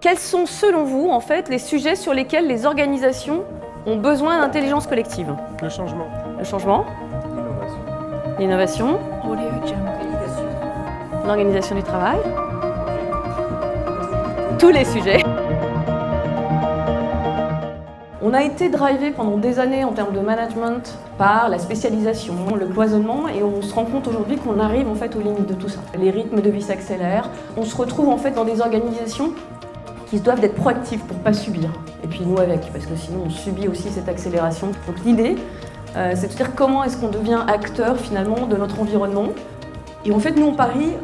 Quels sont, selon vous, en fait, les sujets sur lesquels les organisations ont besoin d'intelligence collective? Le changement. Le changement, l'innovation, l'organisation du travail, tous les sujets. On a été drivé pendant des années en termes de management par la spécialisation, le cloisonnement, et on se rend compte aujourd'hui qu'on arrive en fait aux limites de tout ça. Les rythmes de vie s'accélèrent, on se retrouve en fait dans des organisations qui doivent être proactives pour ne pas subir. Et puis nous avec, parce que sinon on subit aussi cette accélération. Donc l'idée, c'est de dire comment est-ce qu'on devient acteur finalement de notre environnement. Et en fait, nous on parie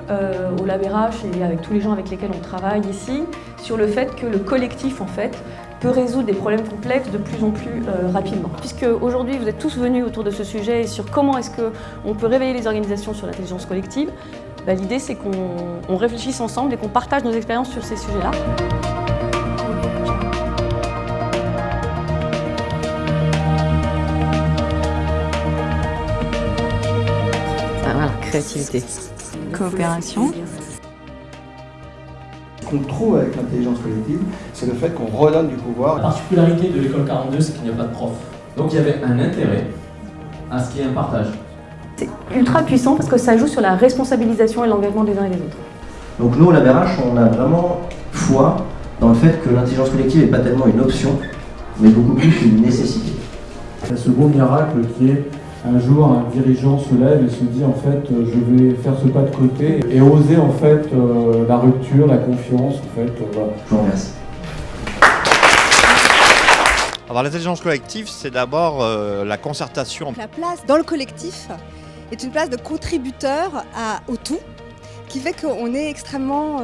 au Lab RH et avec tous les gens avec lesquels on travaille ici, sur le fait que le collectif en fait peut résoudre des problèmes complexes de plus en plus rapidement. Puisque aujourd'hui vous êtes tous venus autour de ce sujet et sur comment est-ce qu'on peut réveiller les organisations sur l'intelligence collective, l'idée c'est qu'on réfléchisse ensemble et qu'on partage nos expériences sur ces sujets-là. Voilà, créativité, coopération. Ce qu'on trouve avec l'intelligence collective, c'est le fait qu'on redonne du pouvoir. La particularité de l'école 42, c'est qu'il n'y a pas de prof. Donc il y avait un intérêt à ce qu'il y ait un partage. C'est ultra puissant parce que ça joue sur la responsabilisation et l'engagement des uns et des autres. Donc nous, au Lab RH, on a vraiment foi dans le fait que l'intelligence collective n'est pas tellement une option, mais beaucoup plus une nécessité. Le second miracle qui est un jour un dirigeant se lève et se dit en fait je vais faire ce pas de côté et oser en fait la rupture, la confiance en fait. Voilà. Je vous remercie. Alors l'intelligence collective, c'est d'abord la concertation. La place dans le collectif est une place de contributeur au tout, qui fait qu'on est extrêmement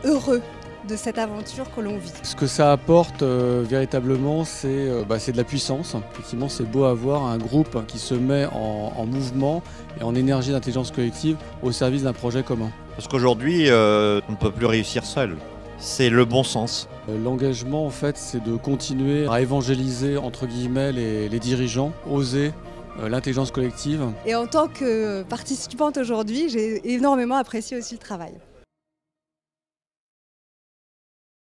heureux de cette aventure que l'on vit. Ce que ça apporte véritablement, c'est de la puissance. Effectivement, c'est beau avoir un groupe qui se met en mouvement et en énergie d'intelligence collective au service d'un projet commun. Parce qu'aujourd'hui, on ne peut plus réussir seul. C'est le bon sens. L'engagement, en fait, c'est de continuer à évangéliser, entre guillemets, les dirigeants, oser l'intelligence collective. Et en tant que participante aujourd'hui, j'ai énormément apprécié aussi le travail.